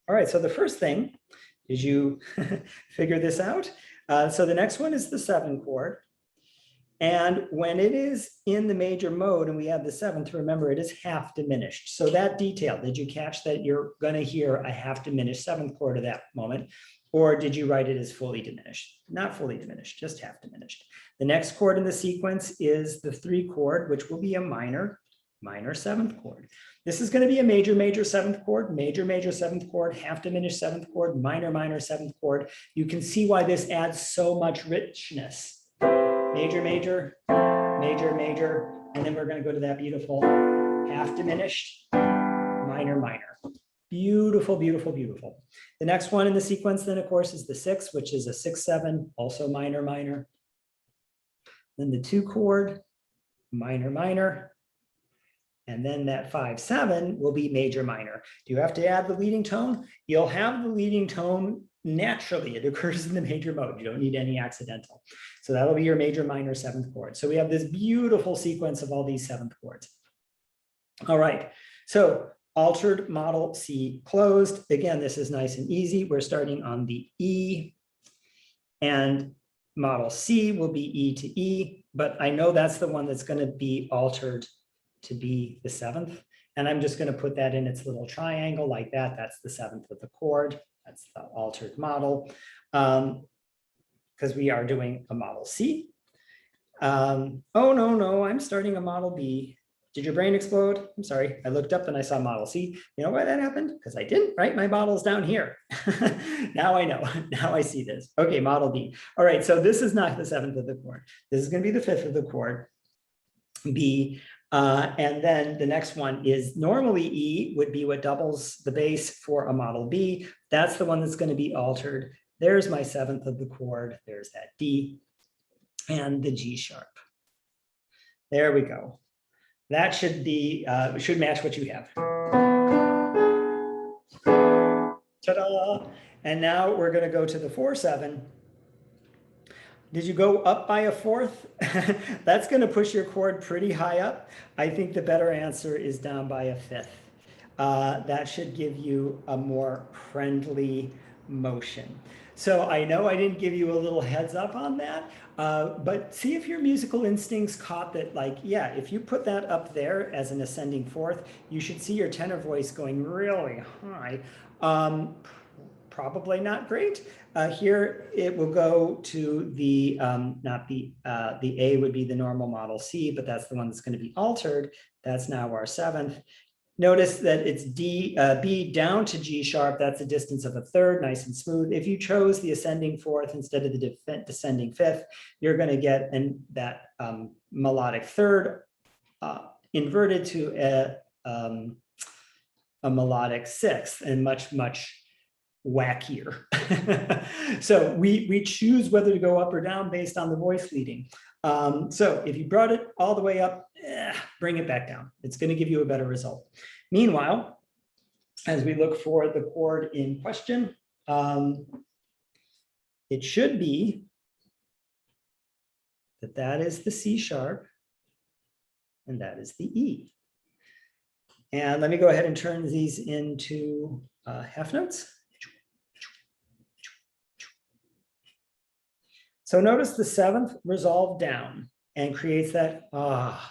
All right, so the first thing, did you figure this out? So the next one is the 7 chord. And when it is in the major mode and we have the 7th, remember it is half diminished. So that detail, did you catch that you're going to hear a half diminished 7th chord at that moment? Or did you write it as fully diminished? Not fully diminished, just half diminished. The next chord in the sequence is the 3 chord, which will be a minor 7th chord. This is going to be a major 7th chord, major 7th chord, half diminished 7th chord, minor 7th chord. You can see why this adds so much richness. Major, and then we're going to go to that beautiful half diminished, minor. Beautiful. The next one in the sequence then, of course, is the 6, which is a 6/7, also minor. Then the 2 chord, minor. And then that 5/7 will be major minor. Do you have to add the leading tone? You'll have the leading tone naturally. It occurs in the major mode. You don't need any accidental. So that'll be your major minor 7th chord. So we have this beautiful sequence of all these 7th chords. All right, so altered model C closed. Again, this is nice and easy. We're starting on the E, and model C will be E to E, but I know that's the one that's going to be altered to be the 7th. And I'm just going to put that in its little triangle like that. That's the 7th of the chord. That's the altered model, because we are doing a model C. Oh, no, I'm starting a model B. Did your brain explode? I'm sorry, I looked up and I saw model C. You know why that happened? Because I didn't write my models down here. Now I know, now I see this. Okay, model B. All right, so this is not the 7th of the chord. This is going to be the 5th of the chord, B. And then the next one is normally E would be what doubles the bass for a model B. That's the one that's going to be altered. There's my 7th of the chord. There's that D and the G sharp. There we go. That should be should match what you have. Ta-da! And now we're going to go to the 4/7. Did you go up by a 4th? That's going to push your chord pretty high up. I think the better answer is down by a 5th. That should give you a more friendly motion. So I know I didn't give you a little heads up on that, but see if your musical instincts caught that, like, yeah, if you put that up there as an ascending 4th, you should see your tenor voice going really high. Probably not great. Here it will go to the, not the A would be the normal model C, but that's the one that's going to be altered. That's now our 7th. Notice that it's B down to G sharp. That's a distance of a 3rd, nice and smooth. If you chose the ascending 4th instead of the descending 5th, you're going to get that melodic 3rd inverted to a melodic 6th, and much wackier. So we choose whether to go up or down based on the voice leading. So if you brought it all the way up, bring it back down. It's going to give you a better result. Meanwhile, as we look for the chord in question, it should be that is the C sharp and that is the E. And let me go ahead and turn these into half notes. So notice the 7th resolved down and creates that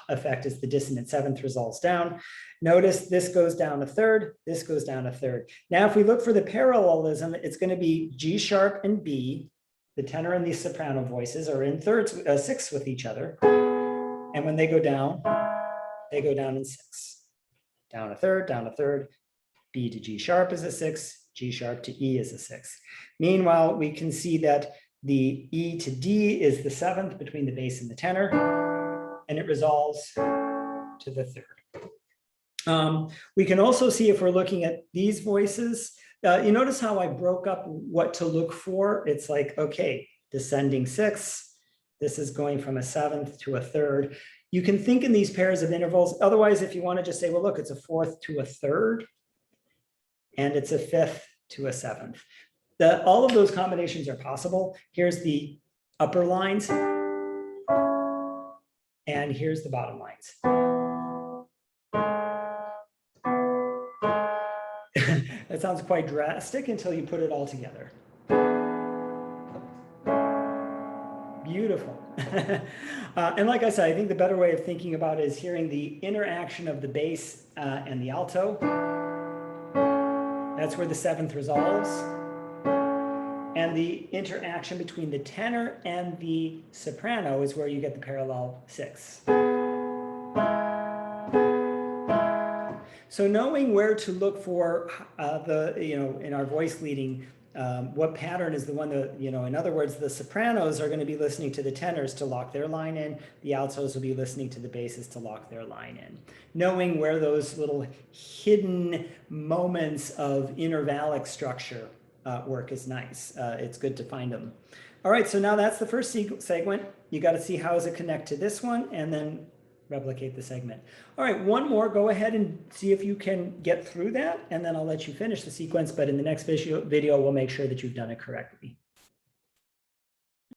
effect as the dissonant 7th resolves down. Notice this goes down a 3rd, this goes down a 3rd. Now, if we look for the parallelism, it's going to be G sharp and B. The tenor and the soprano voices are in 6ths with each other. And when they go down in 6. Down a 3rd, B to G sharp is a 6, G sharp to E is a 6. Meanwhile, we can see that the E to D is the 7th between the bass and the tenor, and it resolves to the 3rd. We can also see, if we're looking at these voices, you notice how I broke up what to look for. It's like, okay, descending 6th, this is going from a 7th to a 3rd. You can think in these pairs of intervals. Otherwise, if you want to just say, well, look, it's a 4th to a 3rd, and it's a 5th to a 7th. All of those combinations are possible. Here's the upper lines, and here's the bottom lines. That sounds quite drastic until you put it all together. Beautiful. And like I said, I think the better way of thinking about it is hearing the interaction of the bass and the alto. That's where the seventh resolves. And the interaction between the tenor and the soprano is where you get the parallel sixths. So knowing where to look for in our voice leading, what pattern is the one that, in other words, the sopranos are going to be listening to the tenors to lock their line in. The altos will be listening to the basses to lock their line in. Knowing where those little hidden moments of intervallic structure work is nice. It's good to find them. All right, so now that's the first segment. You got to see how does it connect to this one, and then replicate the segment. All right, one more. Go ahead and see if you can get through that, and then I'll let you finish the sequence. But in the next video, we'll make sure that you've done it correctly.